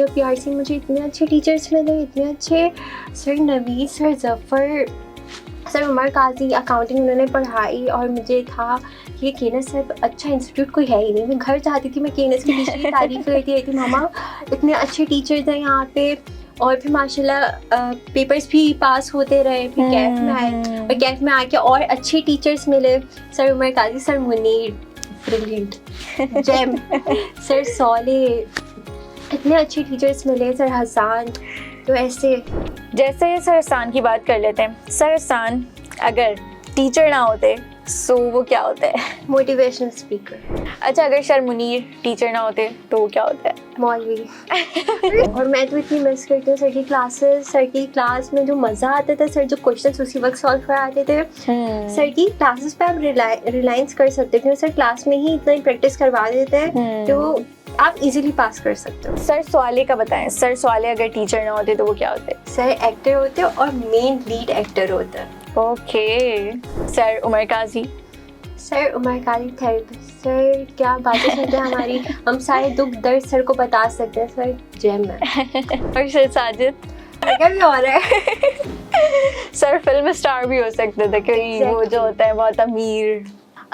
PRC मुझे इतने अच्छे टीचर्स मिले, इतने अच्छे sir Naveed, sir Zafar, sir Umar Qazi accounting उन्होंने पढ़ाई। और मुझे था कि केनस सर अच्छा इंस्टीट्यूट कोई है ही नहीं। मैं घर जाती थी, मैं केनस की टीचर की तारीफ़ करती रहती थी, मामा इतने अच्छे टीचर्स हैं यहाँ पे। और फिर माशाल्लाह पेपर्स भी पास होते रहे, फिर कैफ में आए और कैफ में आके और अच्छे टीचर्स मिले। Sir Umar Qazi, sir Munir brilliant, gem, sir Saule, इतने अच्छे टीचर्स मिले, सर हसान। तो ऐसे जैसे सर हसान की बात कर लेते हैं। सर हसान अगर टीचर ना होते सो वो क्या होता है? Motivational speaker. अच्छा, अगर सर मुनीर टीचर ना होते तो वो क्या होता है? मौलवी। और मैं तो इतनी मिस करती हूँ सर की क्लासेस। सर की क्लास में जो मज़ा आता था, सर जो क्वेश्चंस उसी वक्त सॉल्व कराते थे। सर की क्लासेस पे आप रिलायंस कर सकते थे, सर क्लास में ही इतना प्रैक्टिस करवा देते हैं तो आप इजीली पास कर सकते हो। सर सवाले का बताएं। सर सवाले अगर टीचर ना होते तो वो क्या होते? सर एक्टर होते और मेन लीड एक्टर होता है। Okay. Sir Umar Qazi. Sir Umar काजी थेरेपिस्ट। सर क्या बातें सुनते हैं हमारी, हम सारे दुख दर्द सर को बता सकते हैं। सर जेम है। और सर साजिद क्या भी हो रहा है। सर फिल्म स्टार भी हो सकते थे क्योंकि वो जो होता है बहुत अमीर।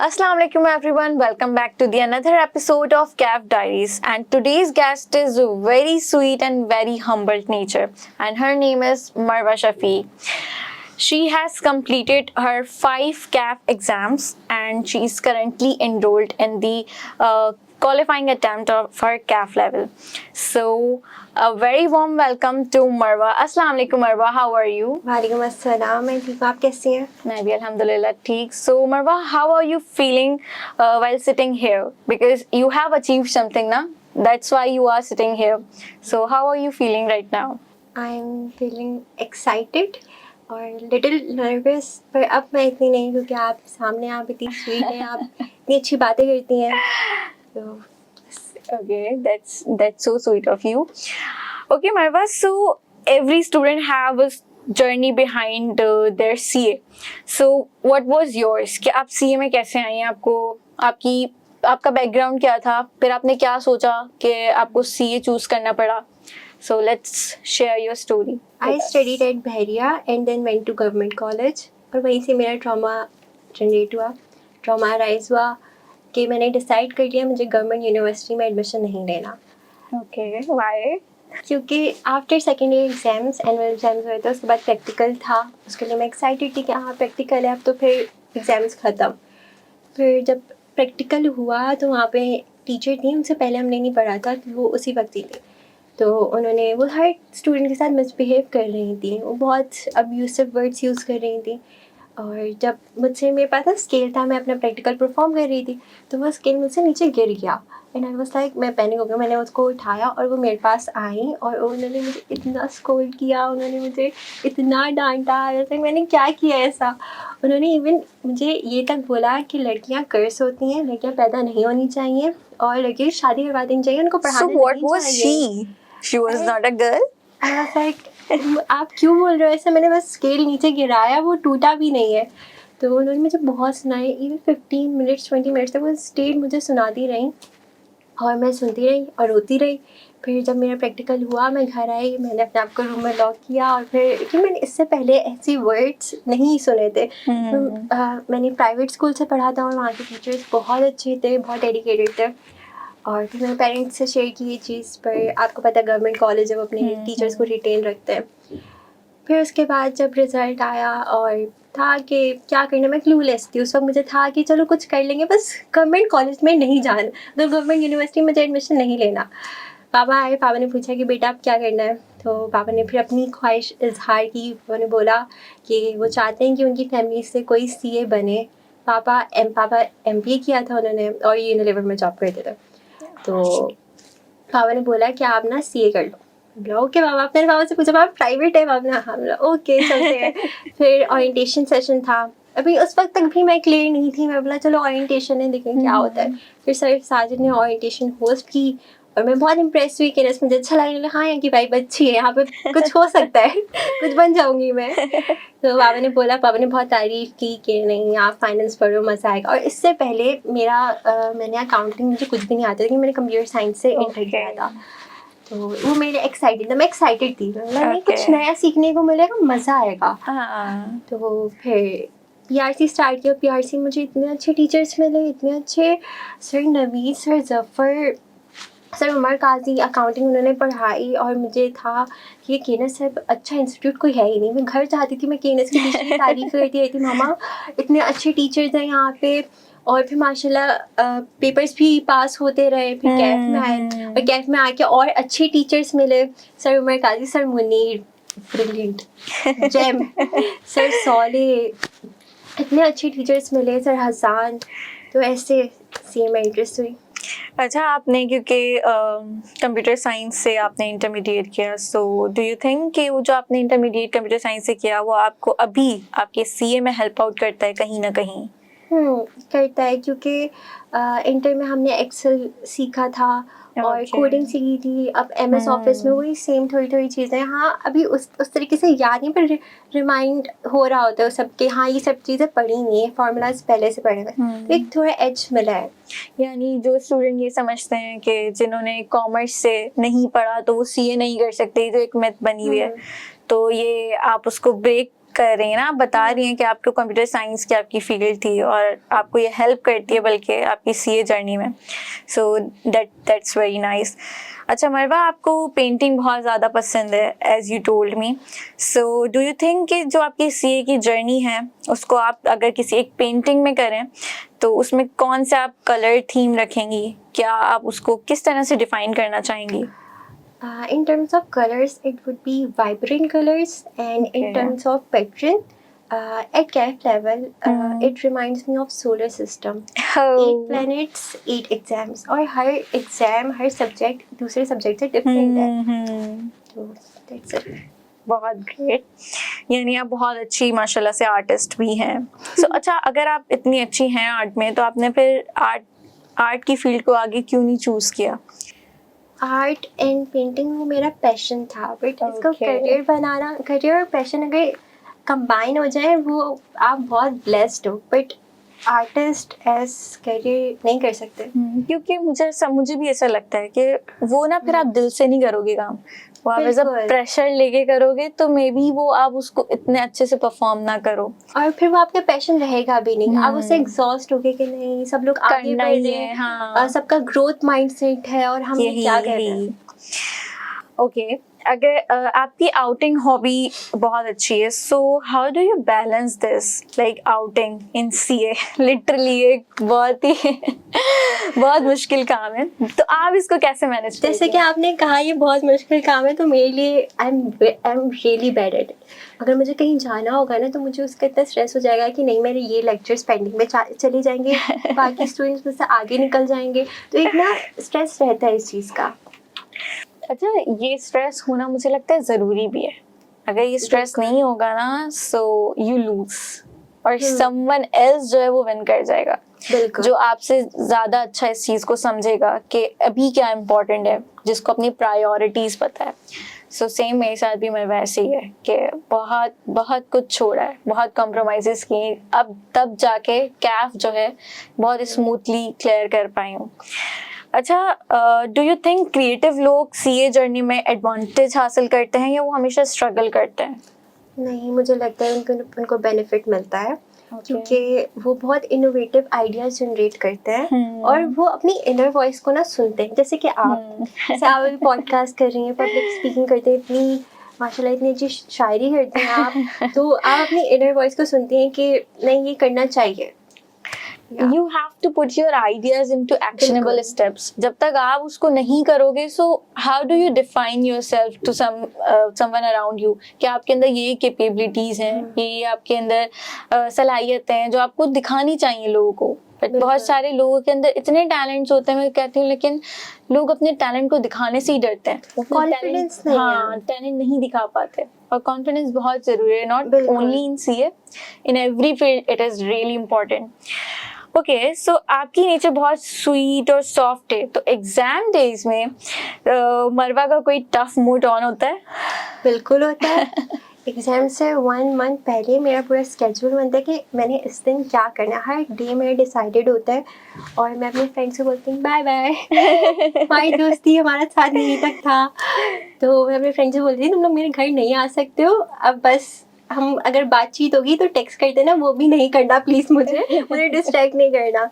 Assalamu alaikum everyone, welcome back to the another episode of CAF Diaries, and today's guest is very sweet and very humble nature, and her name is Marwa Shafi. She has completed her 5 CAF exams and she is currently enrolled in the qualifying attempt of her CAF level. So a very warm welcome to Marwa. Assalamu alaikum Marwa, how are you? वालेकुम अस्सलाम, मैं ठीक हूँ, आप कैसी हैं? मैं भी अल्हम्दुलिल्लाह ठीक. So Marwa, how are you feeling while sitting here? Because you have achieved something, na? That's why you are sitting here. So how are you feeling right now? I'm feeling excited और little nervous, पर अब मैं इतनी नहीं, क्योंकि आप सामने, आप इतनी स्वीट हैं, आप इतनी अच्छी बातें करती हैं। तो Okay, that's so sweet of you. Okay, Marwa, so every student have a journey behind their CA. So what was yours? कि आप CA में कैसे आई हैं? आपका बैकग्राउंड क्या था? फिर आपने क्या सोचा कि आपको CA चूज करना पड़ा? So let's share your story. I studied at Bahria and then went to government college और वहीं से मेरा ट्रॉमा जनरेट हुआ, ट्रॉमा अराइज हुआ कि मैंने डिसाइड कर लिया मुझे गवर्नमेंट यूनिवर्सिटी में एडमिशन नहीं लेना। Okay, why? क्योंकि after second year exams, annual exams हुए थे, उसके बाद प्रैक्टिकल था, उसके लिए मैं एक्साइटेड थी कि हाँ प्रैक्टिकल है अब तो फिर एग्ज़ाम्स ख़त्म। फिर जब प्रैक्टिकल हुआ तो वहाँ पे टीचर थी, उनसे पहले हमने नहीं पढ़ा था, वो उसी वक्त ही थी, तो उन्होंने वो हर स्टूडेंट के साथ मिसबिहेव कर रही थी, वो बहुत अब्यूसिव वर्ड्स यूज़ कर रही थी। और जब मुझसे, मेरे पास स्केल था, मैं अपना प्रैक्टिकल परफॉर्म कर रही थी, तो वो स्केल मुझसे नीचे गिर गया एंड आई वाज लाइक, मैं पैनिक हो गया। मैंने उसको उठाया और वो मेरे पास आई और उन्होंने मुझे इतना स्कोल्ड किया, उन्होंने मुझे इतना डांटा, जैसे मैंने क्या किया ऐसा। उन्होंने इवन मुझे ये तक बोला कि लड़कियां कर्स होती हैं, लड़कियां पैदा नहीं होनी चाहिए और लड़कियों की शादी करवा देनी चाहिए, उनको पढ़ाना नहीं चाहिए। So what was she? She was not a girl? I was like, आप क्यों बोल रहे हो ऐसा? मैंने बस स्केल नीचे गिराया, वो टूटा भी नहीं है। तो उन्होंने मुझे बहुत सुनाई, इवन 15 मिनट्स 20 मिनट्स तक वो स्टेट मुझे सुनाती रही और मैं सुनती रही और रोती रही। फिर जब मेरा प्रैक्टिकल हुआ, मैं घर आई, मैंने अपने आप को रूम में लॉक किया और फिर, क्योंकि मैंने इससे पहले ऐसी वर्ड्स नहीं सुने थे। मैंने प्राइवेट स्कूल से पढ़ा था और वहाँ के टीचर्स बहुत अच्छे थे, बहुत डेडिकेटेड थे। और फिर मेरे पेरेंट्स से शेयर की ये चीज़, पर आपको पता है गवर्नमेंट कॉलेज है, वो अपने टीचर्स को रिटेन रखते हैं। फिर उसके बाद जब रिज़ल्ट आया और था कि क्या करना, मैं क्लूलेस थी उस वक्त। मुझे था कि चलो कुछ कर लेंगे, बस गवर्नमेंट कॉलेज में नहीं जाना, तो गवर्नमेंट यूनिवर्सिटी में मुझे एडमिशन नहीं लेना। पापा आए, पापा ने पूछा कि बेटा आप क्या करना है, तो पापा ने फिर अपनी ख्वाहिश इजहार की। उन्होंने बोला कि वो चाहते हैं कि उनकी फैमिली से कोई CA बने। पापा MBA किया था उन्होंने और यूनिलीवर में जॉब करते थे, तो पापा ने बोला कि आप ना CA कर लो। बोला ओके पापा। मेरे पापा से पूछा पापा प्राइवेट है? पापा ने हाँ। बोला ओके चलते हैं। फिर ओरिएंटेशन सेशन था, अभी उस वक्त तक भी मैं क्लियर नहीं थी। मैं बोला चलो ओरिएंटेशन है, देखें क्या होता है। फिर सर साजिद ने ओरिएंटेशन होस्ट की और मैं बहुत इम्प्रेस हुई कि मुझे अच्छा लगा। हाँ यहाँ की वाइब अच्छी है, यहाँ पे कुछ हो सकता है, कुछ बन जाऊँगी मैं। तो पापा ने बोला, पापा ने बहुत तारीफ़ की कि नहीं आप फाइनेंस पढ़ो, मज़ा आएगा। और इससे पहले मैंने अकाउंटिंग, मुझे कुछ भी नहीं आता था, कि मैंने कंप्यूटर साइंस से इंटर किया था। तो वो मेरे एक्साइटेड था, मैं एक्साइटेड थी, नहीं कुछ Okay. नया सीखने को मिलेगा, मज़ा आएगा। हाँ तो फिर पीआरसी स्टार्ट किया। पीआरसी मुझे इतने अच्छे टीचर्स मिले, इतने अच्छे, sir Naveed, sir Zafar, sir Umar Qazi, accounting उन्होंने पढ़ाई। और मुझे था कि ये केनस से अच्छा इंस्टीट्यूट कोई है ही नहीं। मैं घर जाती थी, मैं केनस की टीचर की तारीफ़ करती रहती, मामा इतने अच्छे टीचर्स हैं यहाँ पे। और फिर माशाल्लाह पेपर्स भी पास होते रहे। फिर कैफ में आए और कैफ में आके और अच्छे टीचर्स मिले। Sir Umar Qazi, sir Munir brilliant gem, sir Saule, इतने अच्छे टीचर्स मिले, सर हसान। तो ऐसे सीए में इंटरेस्ट हुई। अच्छा, आपने क्योंकि कंप्यूटर साइंस से आपने इंटरमीडिएट किया, सो डू यू थिंक कि वो जो आपने इंटरमीडिएट कंप्यूटर साइंस से किया वो आपको अभी आपके सीए में हेल्प आउट करता है कहीं ना कहीं? करता है, क्योंकि इंटर में हमने एक्सेल सीखा था और Okay. कोडिंग सीखी थी। अब एमएस ऑफिस में वही सेम थोड़ी थोड़ी चीज़ें, हाँ अभी उस तरीके से याद नहीं, पर रिमाइंड हो रहा होता है सबके, हाँ ये सब चीज़ें पढ़ी नहीं है, फार्मूलाज पहले से पढ़े हुए, तो एक थोड़ा एज मिला है। यानी जो स्टूडेंट ये समझते हैं कि जिन्होंने कॉमर्स से नहीं पढ़ा तो वो सीए नहीं कर सकते, जो एक मिथ बनी हुई है, तो ये आप उसको ब्रेक कर रही हैं ना, आप बता रही हैं कि आपको कंप्यूटर साइंस की आपकी फील्ड थी और आपको ये हेल्प करती है बल्कि आपकी सीए जर्नी में। So that's very nice. अच्छा मरवा, आपको पेंटिंग बहुत ज़्यादा पसंद है as you told me, so do you think कि जो आपकी सीए की जर्नी है उसको आप अगर किसी एक पेंटिंग में करें तो उसमें कौन सा आप कलर थीम रखेंगी? क्या आप उसको किस तरह से डिफाइन करना चाहेंगी? In terms of colors, it would be vibrant colors, and in Okay. terms of pattern, at CAF level, it reminds me of solar system. 8 planets, 8 exams, और हर एग्जाम, हर सब्जेक्ट दूसरे सब्जेक्ट से डिफरेंट है। तो that's it. बहुत great, यानी आप बहुत अच्छी माशाल्लाह से आर्टिस्ट भी हैं। सो अच्छा, अगर आप इतनी अच्छी हैं आर्ट में, तो आपने फिर आर्ट की फील्ड को आगे क्यों नहीं चूज किया? आर्ट एंड पेंटिंग वो मेरा पैशन था, बट इसको Okay. करियर और पैशन अगर कंबाइन हो जाए, वो आप बहुत ब्लेस्ड हो, बट आर्टिस्ट एज करियर नहीं कर सकते। क्योंकि मुझे भी ऐसा लगता है कि वो ना फिर आप दिल से नहीं करोगे काम, वो आप एज अ बिल्कुल। प्रेशर लेके करोगे तो मे बी वो आप उसको इतने अच्छे से परफॉर्म ना करो, और फिर वो आपका पैशन रहेगा भी नहीं, आप उससे एग्जॉस्ट हो गए कि नहीं सब लोग आगे करना बढ़ ही रहे है। हैं, हाँ, सबका ग्रोथ माइंडसेट है और हम ये क्या कर रहे हैं। ओके, अगर आपकी आउटिंग हॉबी बहुत अच्छी है, so how do you balance this, like outing in CA? Literally एक बहुत ही बहुत मुश्किल काम है, तो आप इसको कैसे मैनेज करते हैं? जैसे कि आपने कहा ये बहुत मुश्किल काम है, तो मेरे लिए I am really bad at it. अगर मुझे कहीं जाना होगा ना, तो मुझे उसका इतना स्ट्रेस हो जाएगा कि नहीं मेरे ये लेक्चर्स पेंडिंग में चले जाएंगे, बाकी स्टूडेंट्स मुझसे आगे निकल जाएंगे, तो एक ना स्ट्रेस रहता है इस चीज़ का। अच्छा, ये स्ट्रेस होना मुझे लगता है ज़रूरी भी है। अगर ये स्ट्रेस नहीं होगा ना, सो यू लूज, और समवन एल्स जो है वो विन कर जाएगा, बिल्कुल। जो आपसे ज़्यादा अच्छा इस चीज़ को समझेगा कि अभी क्या इम्पोर्टेंट है, जिसको अपनी प्रायोरिटीज़ पता है। सो सेम मेरे साथ भी मैं वैसे ही है कि बहुत बहुत कुछ छोड़ा है, बहुत कॉम्प्रोमाइज़ेस किए, अब तब जाके कैफ जो है बहुत स्मूथली क्लियर कर पाई हूँ। अच्छा, डू यू थिंक क्रिएटिव लोग सीए जर्नी में एडवांटेज हासिल करते हैं या वो हमेशा स्ट्रगल करते हैं? नहीं, मुझे लगता है उनको बेनिफिट मिलता है, क्योंकि वो बहुत इनोवेटिव आइडियाज जनरेट करते हैं और वो अपनी इनर वॉइस को ना सुनते हैं। जैसे कि आप अभी पॉडकास्ट कर रही हैं, पब्लिक स्पीकिंग करते हैं, इतनी माशाल्लाह इतनी अच्छी शायरी करते हैं आप, तो आप अपनी इनर वॉइस को सुनती हैं कि नहीं ये करना चाहिए। You have to put your ideas into actionable बिल्कुल। steps. जब तक आप उसको नहीं करोगे, so how do you define yourself to someone around you? कि आपके अंदर ये capabilities हैं, ये आपके अंदर सलाहियतें हैं जो आपको दिखानी चाहिए लोगों को। But बहुत सारे लोगों के अंदर इतने टैलेंट्स होते हैं, मैं कहती हूँ, लेकिन लोग अपने टैलेंट को दिखाने से ही डरते हैं। कॉन्फिडेंस नहीं है। हाँ, टैलेंट नहीं दिखा पाते, और कॉन्फिडेंस बहुत जरूरी है, not only in CA, in every field it is really important. Okay, so आपकी नेचर बहुत स्वीट और सॉफ्ट है, तो एग्जाम डेज में मरवा का कोई टफ मूड ऑन होता है? बिल्कुल होता है। एग्ज़ाम से 1 मंथ पहले मेरा पूरा स्केड्यूल बनता है कि मैंने इस दिन क्या करना है। हर डे मेरा डिसाइडेड होता है और मैं अपने फ्रेंड्स से बोलती हूँ बाय बाय। हमारी दोस्ती हमारा साथ यहीं तक था। तो मैं अपने फ्रेंड्स से बोलती थी तुम लोग मेरे घर नहीं आ सकते हो, अब बस हम अगर बातचीत होगी तो टेक्स्ट कर देना, वो भी नहीं करना प्लीज़, मुझे डिस्ट्रैक्ट नहीं करना।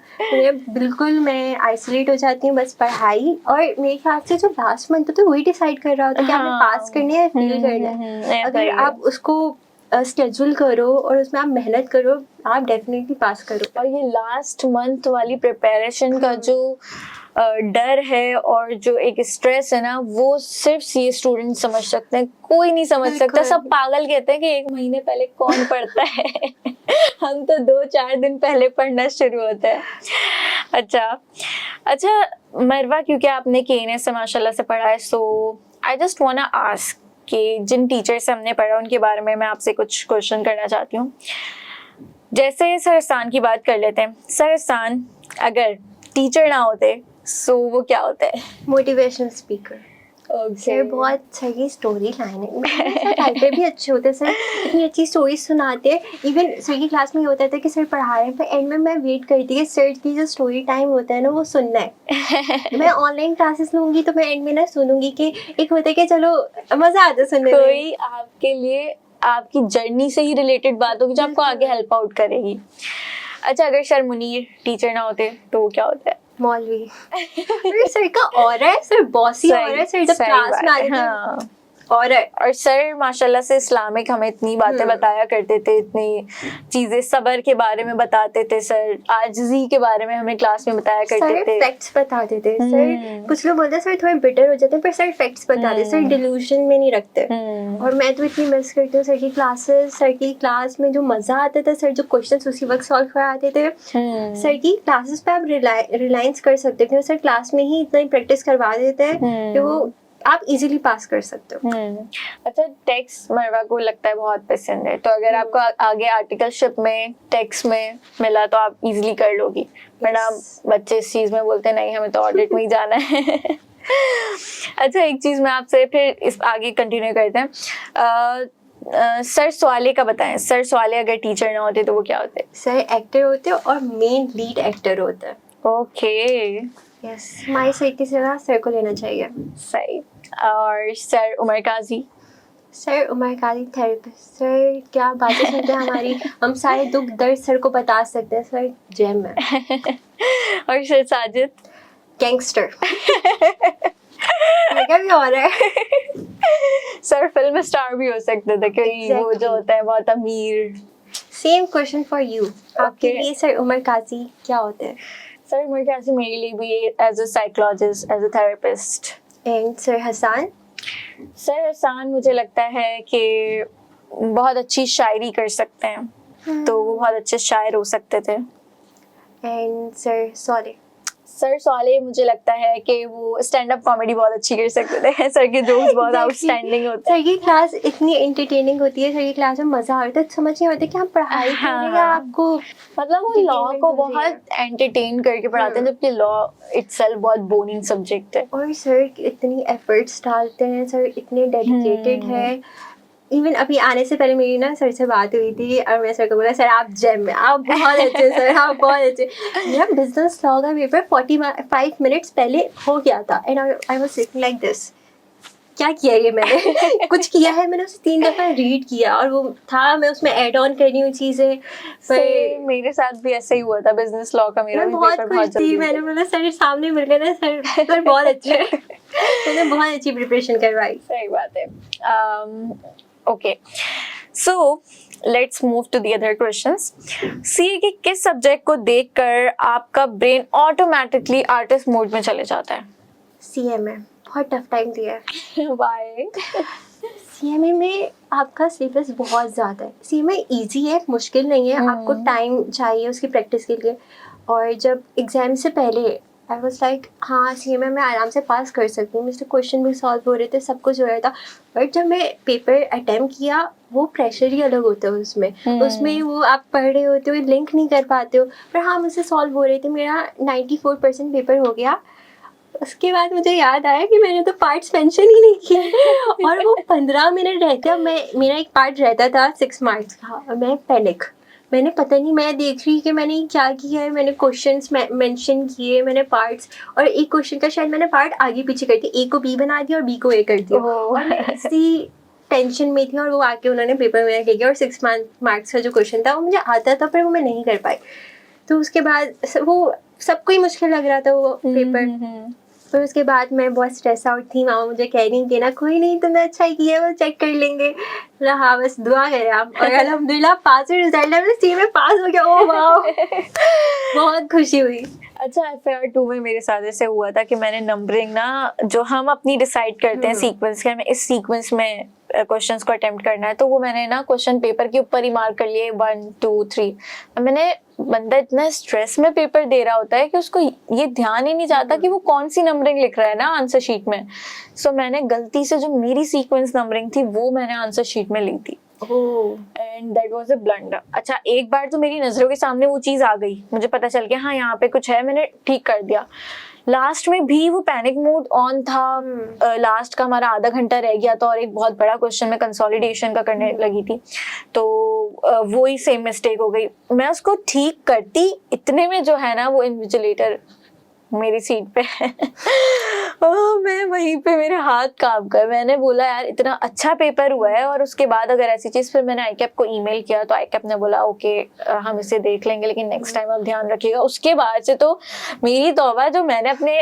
मैं आइसोलेट हो जाती हूँ, बस पढ़ाई। और मेरे ख्याल से जो लास्ट मंथ होता है वही डिसाइड कर रहा होता है कि आपने पास करने है फेल करना है। अगर आप उसको स्केड्यूल करो और उसमें आप मेहनत करो, आप डेफिनेटली पास करो। और ये लास्ट मंथ वाली प्रिपरेशन का जो डर है और जो एक स्ट्रेस है ना, वो सिर्फ सी स्टूडेंट समझ सकते हैं, कोई नहीं समझ सकता। सब पागल कहते हैं कि 1 महीने पहले कौन पढ़ता है। हम तो 2-4 दिन पहले पढ़ना शुरू होता है। अच्छा मरवा, क्योंकि आपने केएनए से माशाल्लाह से पढ़ा है, सो आई जस्ट वांना आस्क कि जिन टीचर से हमने पढ़ा उनके बारे में मैं आपसे कुछ क्वेश्चन करना चाहती हूँ। जैसे सर एहसान की बात कर लेते हैं। सर एहसान अगर टीचर ना होते सो वो क्या होता है? Motivational speaker. सर बहुत सही स्टोरी लाइन है, राइटर भी अच्छे होते हैं सर, इतनी अच्छी स्टोरी सुनाते हैं। इवन सर की क्लास में ये होता था कि सर पढ़ा रहे हैं, पर एंड में मैं वेट करती है सर की जो स्टोरी टाइम होता है ना वो सुनना है। मैं ऑनलाइन क्लासेस लूँगी तो मैं एंड में ना सुनूंगी कि एक होता है कि चलो मज़ा आता है सुनने में। कोई आपके लिए आपकी जर्नी से ही रिलेटेड बात होगी जो आपको आगे हेल्प आउट करेगी। अच्छा, अगर सर मुनीर टीचर ना होते तो वो क्या होता है? मौलवी। सर का ऑरा है, सर बॉसी ऑरा है, सर जब क्लास में आते थे और सर माशाल्लाह से इस्लामिक हमें इतनी बातें बताया करते थे, इतनी चीजें सबर के बारे में बताते थे। सर आजिज़ी के बारे में हमें क्लास में बताया करते थे, फैक्ट्स बताते थे। सर कुछ लोग बोलते हैं सर थोड़े बिटर हो जाते हैं, पर सर फैक्ट्स बताते, सर डिल्यूजन में नहीं रखते। और मैं तो इतनी मिस करती हूँ सर की क्लासेस। सर की क्लास में जो मजा आता था, सर जो क्वेश्चन उसी वक्त सॉल्व कराते थे। सर की क्लासेस पे आप रिलायंस कर सकते थे, सर क्लास में ही इतना प्रैक्टिस करवा देते हैं कि वो आप इजीली पास कर सकते हो। अच्छा, टेक्स्ट मरवा को लगता है बहुत पसंद है, तो अगर आपको आगे आर्टिकलशिप में टेक्स्ट में मिला तो आप इजीली कर लोगी। वरना बच्चे इस चीज में बोलते नहीं हमें तो ऑडिट में ही जाना है। अच्छा, एक चीज मैं आपसे फिर इस आगे कंटिन्यू करते हैं। सर सवाले का बताएं। सर सवाले अगर टीचर ना होते तो वो क्या होते? सर एक्टर होते और मेन लीड एक्टर होता है। ओके, यस, हमारी सर की जगह सर को लेना चाहिए। सही। और सर उमर काजी? सर उमर काजी थेरेपिस्ट। सर क्या बातें सुनते हैं हमारी, हम सारे दुख दर्द सर को बता सकते हैं। सर जेम है। और सर साजिद? गैंगस्टर। क्या भी हो रहा है। सर फिल्म स्टार भी हो सकते थे, क्योंकि वो जो होता है बहुत अमीर। Same question for you. आपके लिए सर उमर काजी क्या होते हैं? सर उमर काजी मेरे लिए भी as a psychologist, as a therapist. And sir Hasan? Sir Hasan मुझे लगता है कि बहुत अच्छी शायरी कर सकते हैं, तो वो बहुत अच्छे शायर हो सकते थे। And sir Sole? सर सोले मुझे लगता है कि वो स्टैंड अप कॉमेडी बहुत अच्छी कर सकते थे। सर के जोक्स बहुत आउटस्टैंडिंग होते हैं। सर की क्लास इतनी एंटरटेनिंग होती है, सर की क्लास में मजा आता है, समझ नहीं आता कि हम पढ़ाई कर रहे हैं या आपको, मतलब वो लॉ को बहुत एंटरटेन करके पढ़ाते हैं, जबकि लॉ इटसेल्फ बहुत बोरिंग सब्जेक्ट है। और सर इतनी एफर्ट्स डालते हैं, सर इतने डेडिकेटेड है। इवन अभी आने से पहले मेरी ना सर से बात हुई थी और मैं सर को बोला सर आप जेम में, आप बहुत अच्छे सर, आप बहुत अच्छे। मेरा बिजनेस लॉ का पेपर 45 मिनट्स पहले हो गया था and I was sitting like this. क्या किया ये मैंने? कुछ किया है मैंने, उसे 3 दफ़ा रीड किया और वो था मैं उसमें ऐड ऑन कर रही हूँ चीज़ें। पर मेरे साथ भी ऐसा ही हुआ था बिजनेस लॉ का, मेरा भी पेपर बहुत जल्दी। मैंने बोला सर सामने मिल गए ना सर बहुत अच्छे। मैंने बहुत अच्छी प्रिपरेशन करवाई। सही बात है। Okay, so let's move to the other questions. See कि किस सब्जेक्ट को देखकर आपका ब्रेन ऑटोमेटिकली आर्टिस्ट मोड में चले जाता है? सीएमए बहुत टफ टाइम दिया है। Why? सीएमए में आपका सिलेबस बहुत ज़्यादा है। सीएमए इजी है, मुश्किल नहीं है, आपको टाइम चाहिए उसकी प्रैक्टिस के लिए। और जब एग्ज़ाम से पहले आई वाज लाइक हाँ सीएमए में आराम से पास कर सकती हूँ, मुझसे क्वेश्चन भी सॉल्व हो रहे थे, सब कुछ हो रहा था। बट जब मैं पेपर अटैम्प्ट किया वो प्रेशर ही अलग होता है उसमें वो आप पढ़ रहे होते हो, लिंक नहीं कर पाते हो। पर हाँ मुझसे सॉल्व हो रहे थे, मेरा 94% पेपर हो गया। उसके बाद मुझे याद आया कि मैंने तो पार्ट्स मेंशन ही नहीं किए और वो 15 मिनट रहते हैं, मैं मेरा एक पार्ट रहता था 6 मार्क्स का और मैं पैनिक, मैंने पता नहीं, मैं देख रही कि मैंने क्या किया है, मैंने क्वेश्चंस मेंशन किए, मैंने पार्ट्स, और एक क्वेश्चन का शायद मैंने पार्ट आगे पीछे कर दिया, ए को बी बना दिया और बी को ए कर दिया, और मैं इसी टेंशन में थी, और वो आके उन्होंने पेपर मेरा ले गया और 6 मार्क्स का जो क्वेश्चन था वो मुझे आता था पर वो मैं नहीं कर पाई। तो उसके बाद वो सबको ही मुश्किल लग रहा था वो पेपर। फिर उसके बाद मैं बहुत स्ट्रेस आउट थी, मामा मुझे कह रही कि ना कोई नहीं तुमने अच्छा ही किया, वो चेक कर लेंगे, बोला हाँ बस दुआ करें आप, और अल्हम्दुलिल्लाह पास रिजल्ट है, सी में पास हो गया। ओह वाह, बहुत खुशी हुई। अच्छा, FAR 2 में मेरे साथ ऐसे हुआ था कि मैंने नंबरिंग ना, जो हम अपनी डिसाइड करते हैं सीक्वेंस के, हमें इस सीक्वेंस में क्वेश्चंस को अटेम्प्ट करना है, तो वो मैंने ना क्वेश्चन पेपर के ऊपर ही मार्क कर लिए 1 2 3। मैंने, बंदा इतना स्ट्रेस में पेपर दे रहा होता है कि उसको ये ध्यान ही नहीं जाता कि वो कौन सी नंबरिंग लिख रहा है ना आंसर शीट में। सो मैंने गलती से जो मेरी सीक्वेंस नंबरिंग थी वो मैंने आंसर शीट में ली थी, and that was a blunder. अच्छा, एक बार तो मेरी नजरों के सामने वो चीज आ गई, मुझे पता चल गया हाँ यहाँ पे कुछ है, मैंने ठीक कर दिया। लास्ट में भी वो पैनिक मोड ऑन था, लास्ट का हमारा आधा घंटा रह गया था और एक बहुत बड़ा क्वेश्चन में कंसोलिडेशन का करने लगी थी, तो वो ही सेम मिस्टेक हो गई। मैं उसको ठीक करती, इतने में जो है ना वो इन्विजिलेटर मेरी सीट पे है मैं वहीं पे, मेरे हाथ कांप गए। मैंने बोला यार इतना अच्छा पेपर हुआ है, और उसके बाद अगर ऐसी चीज, फिर मैंने आईकैप को ईमेल किया तो आईकैप ने बोला ओके हम इसे देख लेंगे लेकिन नेक्स्ट टाइम आप ध्यान रखिएगा। उसके बाद से तो मेरी तौबा, जो मैंने अपने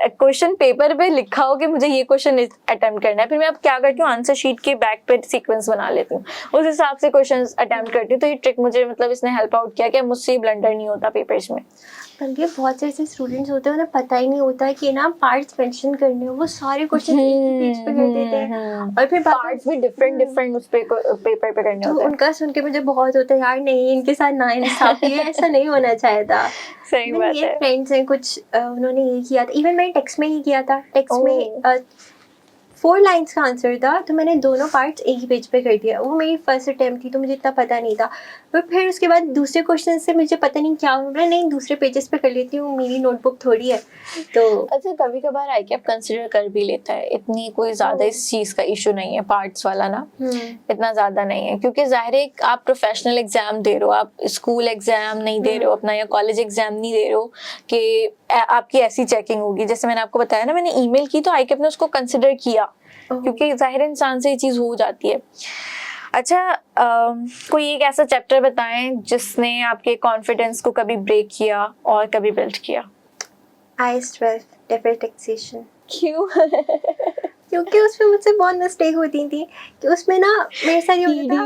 क्वेश्चन पेपर पे लिखा हो कि मुझे ये क्वेश्चन अटेम्प्ट करना है, फिर मैं अब क्या करती हूँ आंसर शीट के बैक पे सीक्वेंस बना लेती हूँ, उस हिसाब से क्वेश्चन अटेम्प्ट करती हूँ। तो ये ट्रिक मुझे, मतलब इसने हेल्प आउट किया कि मुझसे ब्लंडर नहीं होता पेपर्स में। बल्कि बहुत से ऐसे स्टूडेंट्स होते हैं उन्हें पता ही नहीं होता कि ना पार्ट्स मेंशन करने, वो सारे क्वेश्चन एक ही पेज पे कर देते हैं, और फिर पार्ट्स भी डिफरेंट उस पेपर पे करने तो होते हैं। उनका सुन के मुझे बहुत होता है यार, नहीं इनके साथ ना इंसाफी है, ऐसा नहीं होना चाहिए था। सही बात ये है। फ्रेंड्स हैं कुछ, उन्होंने ये किया था, इवन मैंने टेक्स्ट में ही किया था, टेक्स्ट में 4 लाइन्स का आंसर था, तो मैंने दोनों पार्ट्स एक ही पेज पे कर दिया। वो मेरी फर्स्ट अटेम्प्ट थी तो मुझे इतना पता नहीं था, पर फिर उसके बाद दूसरे क्वेश्चन से मुझे पता नहीं क्या हो रहा है, नहीं दूसरे पेजेस पे कर लेती हूँ, मेरी नोटबुक थोड़ी है तो। अच्छा, कभी कभार आईकैप कंसिडर कर भी लेता है, इतनी कोई ज्यादा इस चीज का इशू नहीं है, पार्ट्स वाला ना इतना ज्यादा नहीं है, क्योंकि जाहिर है आप प्रोफेशनल एग्जाम दे रहे हो, आप स्कूल एग्जाम नहीं दे रहे हो अपना, या कॉलेज एग्जाम नहीं दे रहे हो कि आपकी ऐसी चेकिंग होगी। जैसे मैंने आपको बताया ना, मैंने ईमेल की तो आईकैप ने उसको कंसिडर किया, क्योंकि जाहिर इंसान से ये चीज हो जाती है। अच्छा, कोई एक ऐसा चैप्टर बताएं जिसने आपके कॉन्फिडेंस को कभी ब्रेक किया और कभी बिल्ड किया। IAS 12 deferred taxation. क्यों? क्योंकि उसमें मुझसे बहुत मिस्टेक होती थी कि उसमें ना मेरे साथ ये होता था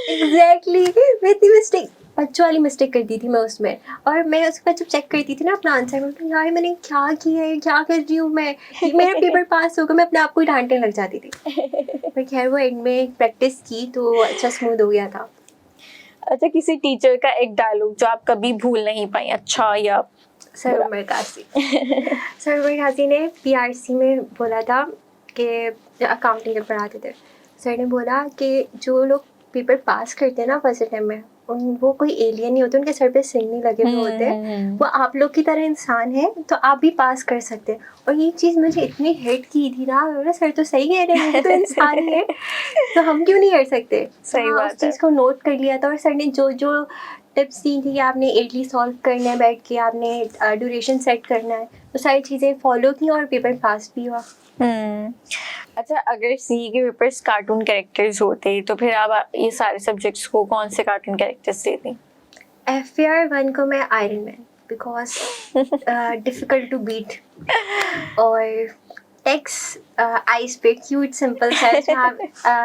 एग्जैक्टली, मैं इतनी मिस्टेक, बच्चों वाली मिस्टेक करती थी मैं उसमें, और मैं उसके बाद जब चेक करती थी ना अपना आंसर, मैं यार मैंने क्या किया है, क्या कर रही हूँ मैं, मेरा पेपर पास होगा, मैं अपने आप को ही डांटने लग जाती थी। पर खैर वो एंड में प्रैक्टिस की तो अच्छा स्मूथ हो गया था। अच्छा, किसी टीचर का एक डायलॉग जो आप कभी भूल नहीं पाई, अच्छा या सर उमर कासी सर उमर कासी ने PRC में बोला था कि अकाउंटिंग जब पढ़ाते थे, सर ने बोला कि जो लोग पेपर पास करते हैं ना फर्स्ट अटेम्प्ट में, वो कोई एलियन नहीं होते, उनके सर पे सिंह नहीं लगे हुए होते, वो आप लोग की तरह इंसान है, तो आप भी पास कर सकते हैं। और ये चीज़ मुझे इतनी हिट की थी ना, मेरा सर तो सही कह रहे हैं, ये तो इंसान ही है, तो हम क्यों नहीं कर सकते। सही बात है। उस चीज़ को नोट कर लिया था, और सर ने जो जो टिप्स दी थी कि आपने इडली सॉल्व करना है बैठ के, आपने ड्यूरेशन सेट करना है, तो सारी चीज़ें फॉलो की और पेपर पास भी हुआ। अच्छा, अगर CE के पेपर्स कार्टून कैरेक्टर्स होते तो फिर आप ये सारे सब्जेक्ट्स को कौन से कार्टून कैरेक्टर्स देती? FAR 1 को मैं Iron Man, because difficult to beat, और टेक्स आइस पे क्यूट सिंपल सा, आप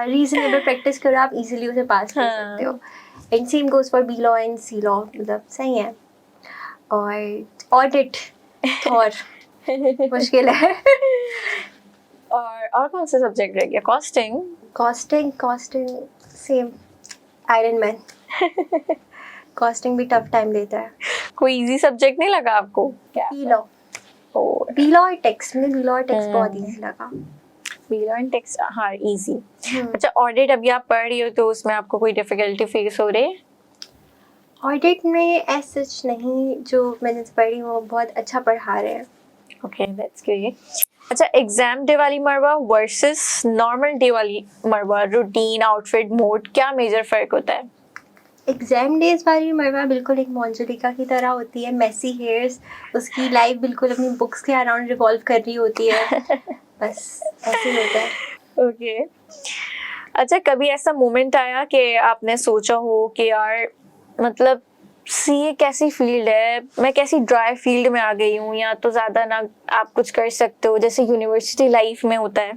रीजनेबल प्रैक्टिस करो आप इजीली उसे पास कर सकते हो। And same goes for B law and C law, मतलब सही है। और ऑडिट थॉर मुश्किल है। और कौन सा सब्जेक्ट रह गया? Costing same iron man. Costing भी टफ टाइम लेता है। कोई इजी सब्जेक्ट नहीं लगा आपको? B लॉ और टेक्स्ट, में B लॉ और टेक्स्ट बहुत इजी लगा। B लॉ एंड टेक्स्ट, हाँ इजी। अच्छा, ऑडिट अभी आप पढ़ रही हो तो उसमें आपको कोई डिफिकल्टी फेस हो रही है? ऑडिट में ऐसा सच नहीं, जो मैंने पढ़ी वो बहुत अच्छा पढ़ा रहे हैं। Okay, that's great. अच्छा, एग्जाम डे वाली मरवा वर्सेस नॉर्मल डे वाली मरवा, रूटीन, आउटफिट, मोड, क्या मेजर फर्क होता है? एग्जाम डेज वाली मरवा बिल्कुल एक मोंजुलिका की तरह होती है, मेसी हेयर्स, उसकी लाइफ बिल्कुल अपनी बुक्स के अराउंड रिवॉल्व कर रही होती है, बस ऐसे ही होता है। ओके। अच्छा, कभी ऐसा मोमेंट आया कि आपने सोचा हो कि यार मतलब सीए कैसी फील्ड है, मैं कैसी ड्राई फील्ड में आ गई हूँ, या तो ज़्यादा ना आप कुछ कर सकते हो, जैसे यूनिवर्सिटी लाइफ में होता है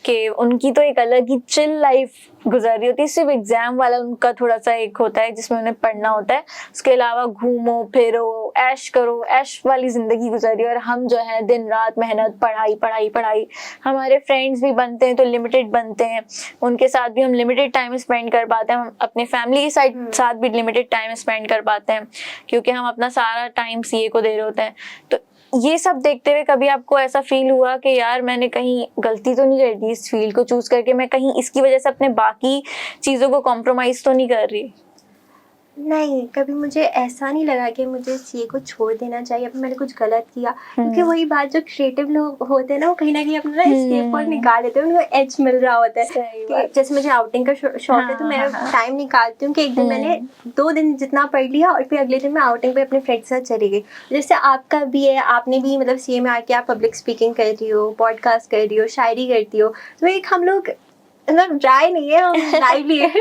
कि उनकी तो एक अलग ही चिल लाइफ गुजर रही होती है, सिर्फ एग्जाम वाला उनका थोड़ा सा एक होता है जिसमें उन्हें पढ़ना होता है, उसके अलावा घूमो फिरो ऐश करो, ऐश वाली जिंदगी गुजरी। और हम जो है दिन रात मेहनत, पढ़ाई पढ़ाई पढ़ाई। हमारे फ्रेंड्स भी बनते हैं तो लिमिटेड बनते हैं, उनके साथ भी हम लिमिटेड टाइम स्पेंड कर पाते हैं, हम अपने फैमिली के साथ भी लिमिटेड टाइम स्पेंड कर पाते हैं क्योंकि हम अपना सारा टाइम सीए को दे रहे होते हैं। तो ये सब देखते हुए कभी आपको ऐसा फील हुआ कि यार मैंने कहीं गलती तो नहीं कर दी इस फील्ड को चूज करके, मैं कहीं इसकी वजह से अपने बाकी चीजों को कॉम्प्रोमाइज तो नहीं कर रही? नहीं, कभी मुझे ऐसा नहीं लगा कि मुझे सीए को छोड़ देना चाहिए, अब मैंने कुछ गलत किया, क्योंकि वही बात, जो क्रिएटिव लोग होते हैं ना वो कहीं ना कहीं अपना एस्केप पॉइंट निकाल लेते हैं, उनको एज मिल रहा होता है कि जैसे मुझे आउटिंग का शौक है तो मैं टाइम निकालती हूँ कि एक दिन मैंने 2 दिन जितना पढ़ लिया और फिर अगले दिन मैं आउटिंग पे अपने फ्रेंड्स के साथ चली गई। जैसे आपका भी है, आपने भी मतलब सीए में आके आप पब्लिक स्पीकिंग कर रही हो, पॉडकास्ट कर रही हो, शायरी करती हो, तो एक हम लोग मतलब ड्राई नहीं है, हम लाइवली है,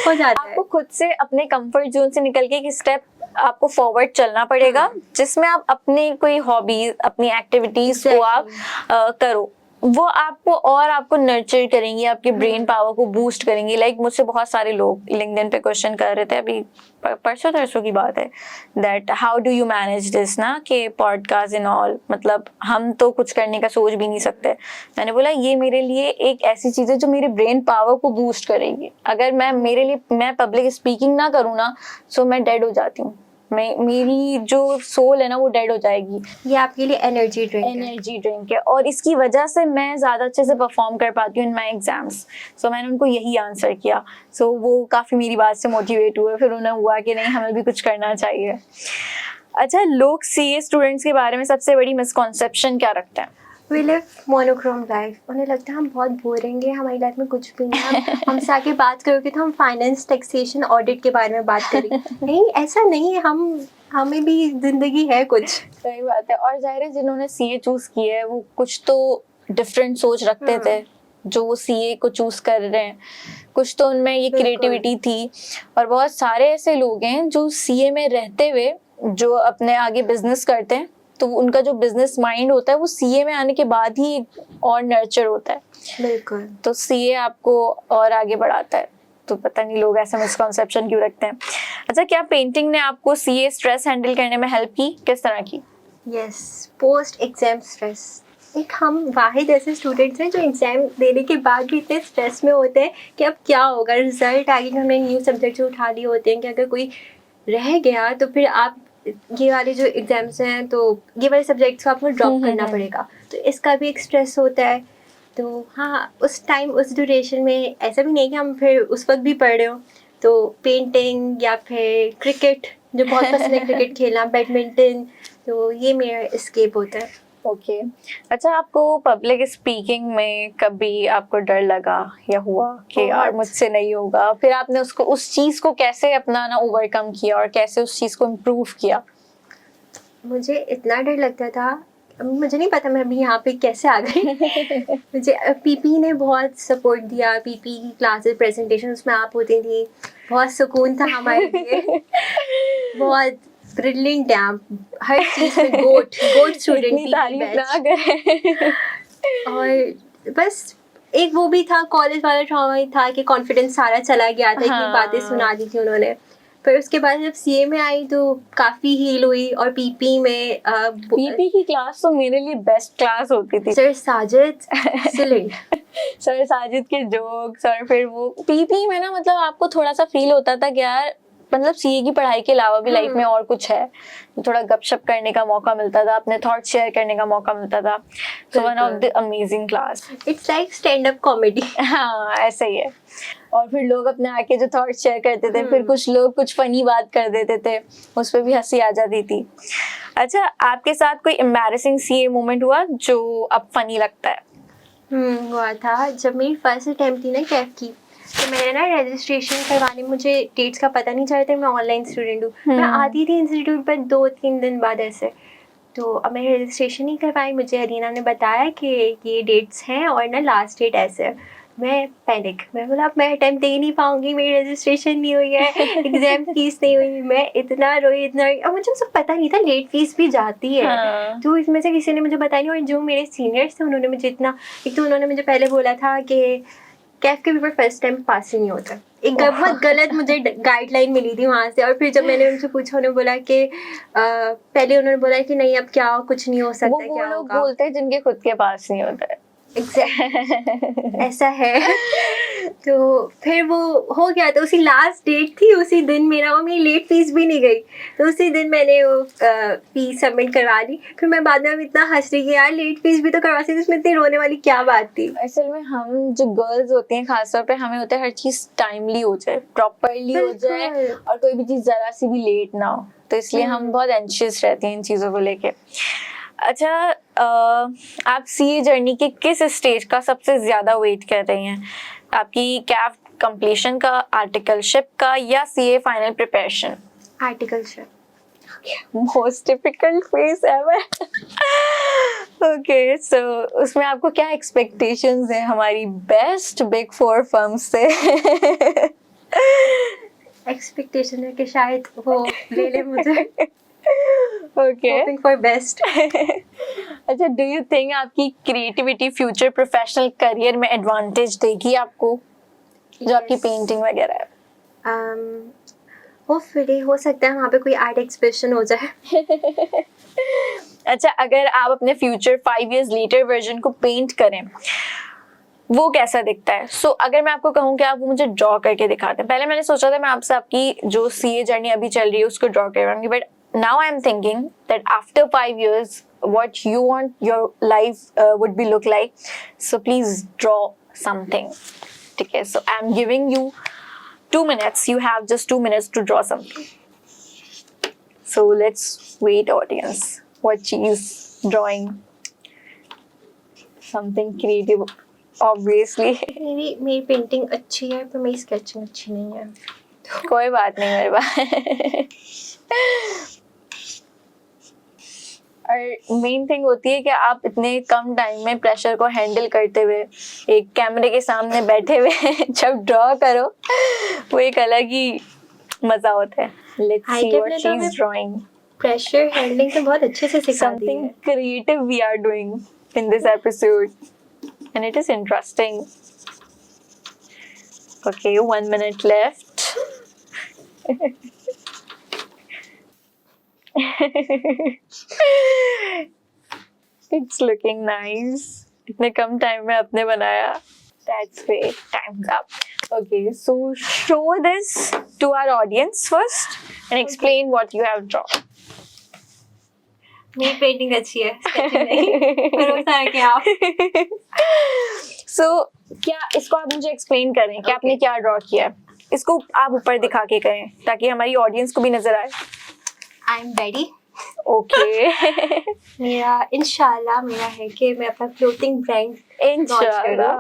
हो जाता है। आपको खुद से अपने कंफर्ट जोन से निकल के एक स्टेप आपको फॉरवर्ड चलना पड़ेगा जिसमें आप अपने कोई हॉबीज, अपनी एक्टिविटीज को आप करो, वो आपको नर्चर करेंगी, आपके ब्रेन पावर को बूस्ट करेंगी। लाइक मुझसे बहुत सारे लोग लिंक्डइन पे क्वेश्चन कर रहे थे, अभी परसों तरसों की बात है, that how do you manage this ना, कि पॉडकास्ट एंड ऑल, मतलब हम तो कुछ करने का सोच भी नहीं सकते। मैंने बोला ये मेरे लिए एक ऐसी चीज है जो मेरे ब्रेन पावर को बूस्ट करेगी। अगर मैं पब्लिक स्पीकिंग ना करूँ ना, सो मैं डेड हो जाती हूँ, मेरी जो सोल है ना वो डेड हो जाएगी। ये आपके लिए एनर्जी ड्रिंक है और इसकी वजह से मैं ज़्यादा अच्छे से परफॉर्म कर पाती हूँ इन माई एग्जाम्स। सो मैंने उनको यही आंसर किया। सो वो काफ़ी मेरी बात से मोटिवेट हुए, फिर उन्हें हुआ कि नहीं हमें भी कुछ करना चाहिए। अच्छा, लोग सीए स्टूडेंट्स के बारे में सबसे बड़ी मिसकॉन्सेप्शन क्या रखते हैं? वी लिव मोनोक्रोम लाइफ, उन्हें लगता है हम बहुत बोरिंग है, हमारी लाइफ में कुछ भी नहीं है, हमसे आके बात करोगे तो हम फाइनेंस, टैक्सेशन, ऑडिट के बारे में बात करेंगे। नहीं, ऐसा नहीं है, हमें भी जिंदगी है कुछ। सही बात है। और जाहिर है जिन्होंने सीए चूज किया है वो कुछ तो डिफरेंट सोच रखते थे जो वो सीए को चूज कर रहे हैं, कुछ तो उनमें ये क्रिएटिविटी थी। और बहुत सारे ऐसे लोग हैं जो सीए में रहते हुए जो अपने आगे बिजनेस करते हैं, तो उनका जो बिजनेस माइंड होता है वो सीए में आने के बाद ही और नर्चर होता है। बिल्कुल। तो सीए आपको और आगे बढ़ाता है। तो पता नहीं लोग ऐसा मिसकॉन्सेप्शन क्यों रखते हैं। अच्छा, क्या पेंटिंग ने आपको सीए स्ट्रेस हैंडल करने में हेल्प की? किस तरह की? Yes, post exam stress. एक हम वाहिद ऐसे स्टूडेंट्स हैं जो एग्जाम देने के बाद भी इतने स्ट्रेस में होते हैं कि अब क्या होगा, रिजल्ट आगे, हमने न्यू सब्जेक्ट्स उठा लिए होते हैं कि अगर कोई रह गया तो फिर आप ये वाले जो एग्जाम्स हैं तो ये वाले सब्जेक्ट्स को आपको ड्रॉप करना पड़ेगा, तो इसका भी एक स्ट्रेस होता है। तो हाँ, उस टाइम उस ड्यूरेशन में ऐसा भी नहीं कि हम फिर उस वक्त भी पढ़ रहे हो, तो पेंटिंग या फिर क्रिकेट, जो बहुत पसंद है क्रिकेट खेलना, बैडमिंटन, तो ये मेरा एस्केप होता है। ओके। अच्छा, आपको पब्लिक स्पीकिंग में कभी आपको डर लगा या हुआ कि यार मुझसे नहीं होगा, फिर आपने उस चीज को कैसे अपना ओवरकम किया और कैसे उस चीज को इम्प्रूव किया? मुझे इतना डर लगता था, मुझे नहीं पता मैं अभी यहाँ पे कैसे आ गई। मुझे पीपी ने बहुत सपोर्ट दिया, पीपी की क्लासेस, प्रेजेंटेशन उसमें आप होती थी, बहुत सुकून था हमारे लिए। बहुत ब्रिलियंट है आप, हर चीज़ में गोट स्टूडेंट और बस एक वो भी था, कॉलेज वाला ट्रॉमा ही था कि कॉन्फिडेंस सारा चला गया था, इतनी बातें सुना दी थी उन्होंने। फिर उसके बाद जब सीए में आई तो काफ़ी हील हुई। और पीपी में पीपी की क्लास तो मेरे लिए बेस्ट क्लास होती थी। Sir Sajid silent sir Sajid के जोक्स, और फिर वो पीपी में ना मतलब आपको थोड़ा सा फील होता था कि यार मतलब सीए की पढ़ाई के अलावा भी लाइफ में और कुछ है, थोड़ा गपशप करने का मौका मिलता था, अपने थॉट शेयर करने का मौका मिलता था. So one of the amazing class. It's like stand up comedy. हाँ ऐसा ही है. और फिर लोग अपने आके जो थॉट शेयर करते थे, फिर कुछ लोग कुछ फनी बात कर देते थे, उस पर भी हंसी आ जाती थी. अच्छा, आपके साथ कोई एम्बैरेसिंग सीए मोमेंट हुआ जो अब फनी लगता है? हुआ था जब मेरी फर्स्ट अटेम्प्ट थी ना कैफ की. तो मैंने ना रजिस्ट्रेशन करवाने, मुझे डेट्स का पता नहीं चलता, मैं ऑनलाइन स्टूडेंट हूँ. मैं आती थी इंस्टीट्यूट पर 2-3 दिन बाद ऐसे. तो अब मैं रजिस्ट्रेशन नहीं करवाई. मुझे अरीना ने बताया कि ये डेट्स हैं और ना लास्ट डेट ऐसे है. मैं पैनिक, मैं बोला अब मैं अटेम्प्ट दे ही नहीं पाऊंगी, मेरी रजिस्ट्रेशन नहीं हुई है, एग्जाम फीस नहीं हुई. मैं इतना रोई. अब मुझे सब पता नहीं था लेट फीस भी जाती है. तो इसमें से किसी ने मुझे बताया नहीं. और जो मेरे सीनियर्स थे उन्होंने मुझे इतना, एक तो उन्होंने मुझे पहले बोला था कि कैफ के पेपर फर्स्ट टाइम पास ही नहीं होता. एक बहुत गलत मुझे गाइडलाइन मिली थी वहाँ से. और फिर जब मैंने उनसे पूछा, उन्होंने बोला कि पहले उन्होंने बोला कि नहीं अब क्या कुछ नहीं हो सकता. वो क्या लोग होगा, बोलते हैं जिनके खुद के पास नहीं होता है. ऐसा है. तो फिर वो हो गया. तो उसी लास्ट डेट थी, उसी दिन मेरा, और मेरी लेट फीस भी नहीं गई. तो उसी दिन मैंने वो फीस सबमिट करवा ली. फिर मैं बाद में इतना हंस रही कि यार लेट फीस भी तो करवा सकती, उसमें इतनी रोने वाली क्या बात थी. असल में हम जो गर्ल्स होती हैं खासतौर पे, हमें होता है हर चीज टाइमली हो जाए, प्रॉपरली हो जाए, और कोई भी चीज जरा सी भी लेट ना हो. तो इसलिए हम बहुत एंशियस रहते हैं इन चीजों को लेके. अच्छा, आप सीए जर्नी के किस स्टेज का सबसे ज्यादा वेट कर रही हैं? आपकी कैफ कंप्लीशन का, आर्टिकलशिप का, या CA final preparation? Articleship. Most difficult phase ever. Okay, so उसमें आपको क्या एक्सपेक्टेशंस हैं हमारी बेस्ट बिग 4 फर्म्स से? एक्सपेक्टेशन है कि शायद वो ले ले मुझे. ओके. Hoping for best. अच्छा, डू यू थिंक आपकी क्रिएटिविटी फ्यूचर प्रोफेशनल करियर में एडवांटेज देगी आपको, जो आपकी पेंटिंग वगैरह है? होपफुली हो सकता है वहाँ पे कोई आर्ट एक्सप्रेशन हो जाए. अच्छा, अगर आप अपने फ्यूचर 5 years लेटर वर्जन को पेंट करें, वो कैसा दिखता है? सो अगर मैं आपको कहूँ कि आप वो मुझे ड्रॉ करके दिखाते हैं, पहले मैंने सोचा था मैं आपसे आपकी जो सीए जर्नी अभी चल रही है उसको ड्रॉ करवाऊंगी, but now I'm thinking that after 5 years what you want your life would be look like. So please draw something. Okay, so I'm giving you 2 minutes. You have just 2 minutes to draw something. So let's wait, audience. What she is drawing? Something creative, obviously. मेरी painting अच्छी है पर मेरी sketching अच्छी नहीं है. कोई बात नहीं मेरे पास. और मेन थिंग होती है कि आप इतने कम टाइम में प्रेशर को हैंडल करते हुए एक कैमरे के सामने बैठे हुए जब ड्रॉ करो, वो एक अलग ही मजा होता है. Let's see what she is drawing. Pressure handling तो बहुत अच्छे से सिखा दी है. Something creative we are doing in this episode and it is interesting. Okay, 1 minute left. It's looking nice. इतने कम टाइम में आपने बनाया. That's great. Time's up. Okay, so show this to our audience first and explain what you have drawn. मेरी painting अच्छी है, sketching नहीं. भरोसा है क्या आप? So क्या इसको आप मुझे एक्सप्लेन करें कि आपने क्या ड्रॉ किया है? इसको आप ऊपर दिखा के करें ताकि हमारी ऑडियंस को भी नजर आए. I am ready. ओके. मेरा इंशाल्लाह मेरा है कि मैं अपना क्लोथिंग ब्रांड इंशाल्लाह.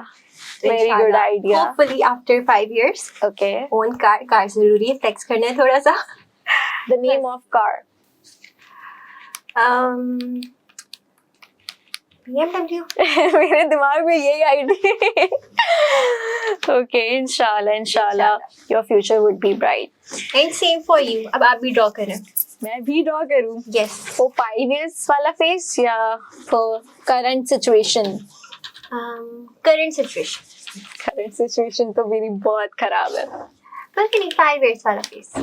Very good idea. Hopefully after 5 years. Okay. Own car जरूरी है, फ्लेक्स करना है थोड़ा सा. The name of car? BMW. मेरे दिमाग में यही आइडिया. ओके, इंशाल्लाह your future would be bright. And same for you. अब आप भी ड्रॉ करें. मैं भी ड्रॉ करूं? यस. फॉर 5 years वाला फेस या for current situation? Current situation. Current situation तो मेरी बहुत खराब है. बल्कि नहीं, 5 years वाला face.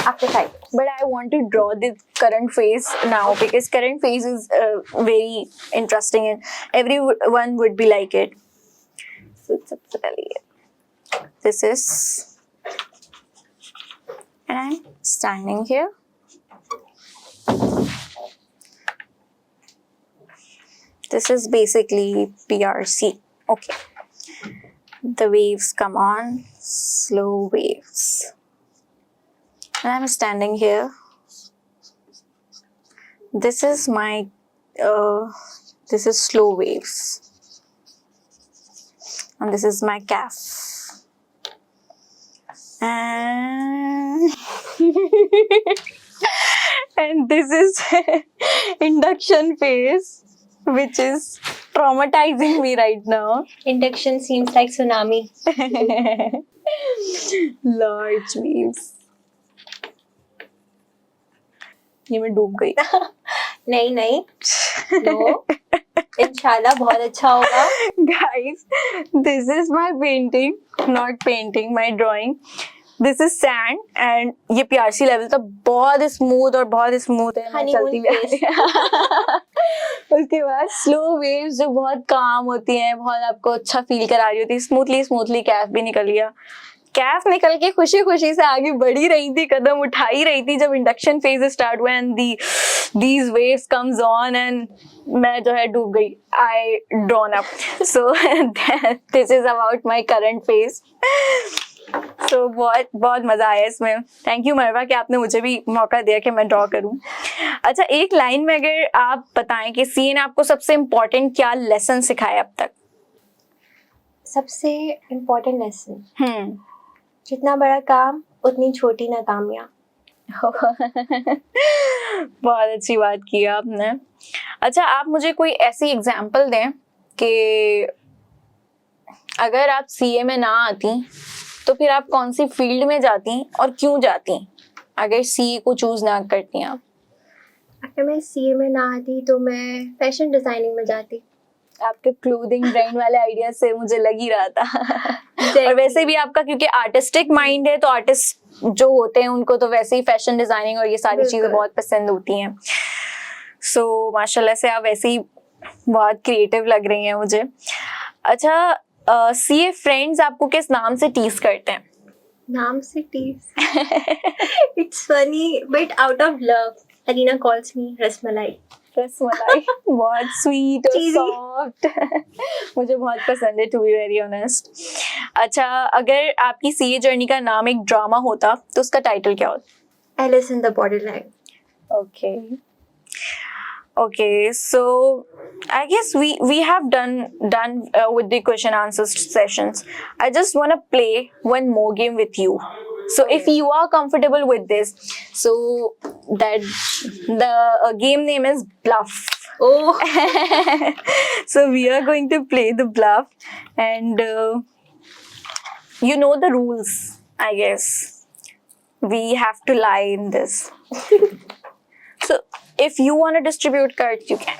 After 5 years. But I want to draw the current phase now because current phase is very interesting and everyone would be like it. So सबसे पहले ये. This is and I'm standing here. This is basically PRC. Okay. The waves come on, slow waves. And I'm standing here. This is my, this is slow waves. And this is my calf. And, and this is induction phase, which is traumatizing me right now. Induction seems like tsunami. Large waves. ये मैं डूब गई. नहीं नहीं, no, इंशाल्लाह बहुत अच्छा होगा. Guys, this is my painting, not painting, my drawing. This is sand and ये PRC level तो बहुत smooth और बहुत smooth है. मैं चलती भी आ रही हूँ. उसके बाद slow waves जो बहुत calm होती हैं, बहुत आपको अच्छा feel करा रही होती है. Smoothly कैफ भी निकल गया. कैफ निकल के खुशी खुशी से आगे बढ़ी रही थी, कदम उठा ही रही थी जब इंडक्शन फेज स्टार्ट हुआ and these waves comes on and मैं जो है डूब गई. I drawn up. So this is about my current phase. So बहुत मजा आया इसमें. थैंक यू मरवा कि आपने मुझे भी मौका दिया कि मैं ड्रॉ करूं. अच्छा, एक लाइन में अगर आप बताएं कि सी ने आपको सबसे इम्पोर्टेंट क्या लेसन सिखाया अब तक? सबसे इम्पोर्टेंट लेसन, जितना बड़ा काम उतनी छोटी नाकामियाँ. बहुत अच्छी बात की आपने. अच्छा, आप मुझे कोई ऐसी एग्जांपल दें कि अगर आप सीए में ना आती तो फिर आप कौन सी फील्ड में जाती और क्यों जाती अगर सीए को चूज ना करती आप? अगर मैं सीए में ना आती तो मैं फैशन डिजाइनिंग में जाती. आपके क्लोथिंग ब्रांड वाले आइडिया से मुझे लग ही रहा था. और वैसे भी आपका क्योंकि आर्टिस्टिक माइंड है तो आर्टिस्ट जो होते हैं उनको तो वैसे ही फैशन डिजाइनिंग और ये सारी चीजें बहुत पसंद होती हैं. सो माशाल्लाह से आप वैसे ही बहुत क्रिएटिव लग रही हैं मुझे. अच्छा, सीए फ्रेंड्स आपको किस नाम से टीज करते हैं? नाम से tease? It's funny but out of love. Alina calls me rasmalai. Rasmalai बहुत स्वीट और सॉफ्ट. मुझे बहुत पसंद है, टू बी वेरी ऑनेस्ट. अच्छा, अगर आपकी सीए जर्नी का नाम एक ड्रामा होता तो उसका टाइटल क्या होता? Alice in the borderland. Okay, so I guess we have done with the question answer sessions. I just want to play one more game with you. So if you are comfortable with this, so that the game name is Bluff. Oh. So we are going to play the Bluff, and you know the rules, I guess. We have to lie in this. So if you want to distribute cards, you can.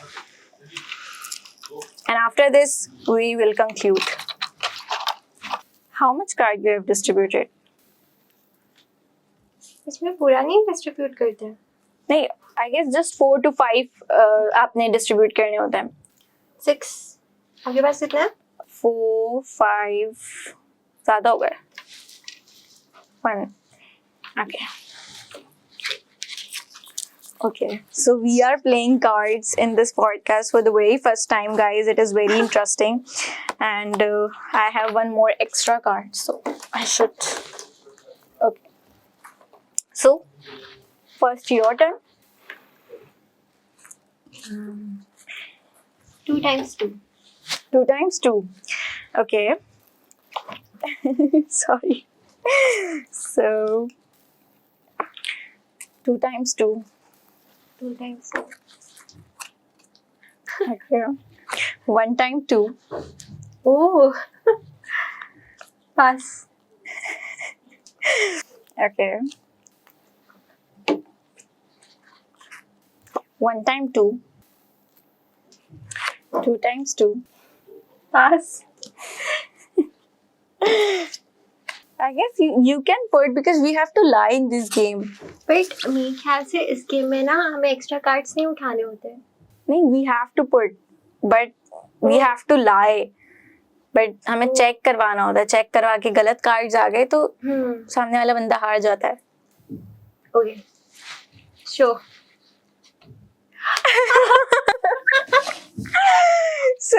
And after this, we will conclude. How much card you have distributed? इसमें पूरा नहीं distribute करते हैं. नहीं, I guess just 4 to 5 आपने distribute करने होते हैं. 6. आपके पास कितना है? 4, 5 ज़्यादा हो गए. 1. Okay. Okay, so we are playing cards in this podcast for the very first time, guys. It is very interesting, and I have one more extra card, so I should. Okay. So, first your turn. 2 times 2. 2 times 2. Okay. Sorry. So, 2 times 2. 2 times 2. Okay. 1 times 2. Oh. Pass. Okay. 1 times 2. 2 times 2. Pass. I guess you can put because we have to lie in this game. But मेरे ख्याल से इस game में ना हमें extra cards नहीं उठाने होते हैं. नहीं, we have to put, but we have to lie. But हमें चेक करवाना होता है. चेक करवा के गलत कार्ड्स आ गए तो सामने वाला बंदा हार जाता है. Okay. Sure. So,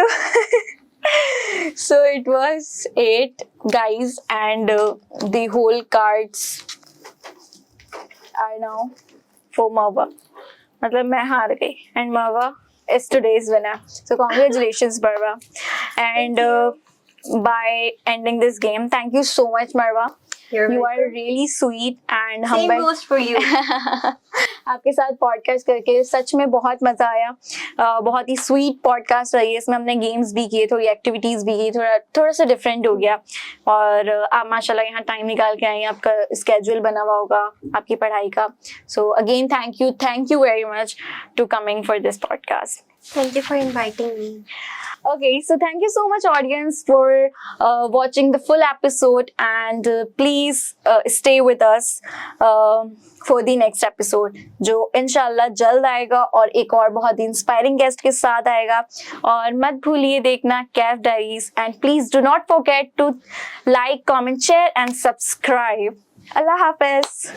so it was 8 guys, and the whole cards are now for Marwa. मतलब मैं हार गई, and Marwa is today's winner. So congratulations, Marwa. And by ending this game, thank you so much, Marwa. You're You are welcome. really sweet and Same humble. goes for you. आपके साथ podcast करके सच में बहुत मजा आया. बहुत ही sweet podcast रही है. इसमें हमने गेम्स भी किए, थोड़ी एक्टिविटीज भी की, थोड़ा सा डिफरेंट हो गया. और आप माशाल्लाह यहाँ टाइम निकाल के आई, आपका स्केड्यूल बना हुआ होगा आपकी पढ़ाई का. So again thank you very much to coming for this podcast. Thank you for inviting me. Okay, so thank you so much, audience, for watching the full episode, and please stay with us for the next episode, जो इंशाल्लाह जल्द आएगा और एक और बहुत ही inspiring guest के साथ आएगा. और मत भूलिए देखना Kaif diaries, and please do not forget to like, comment, share and subscribe. अल्लाह हाफिज.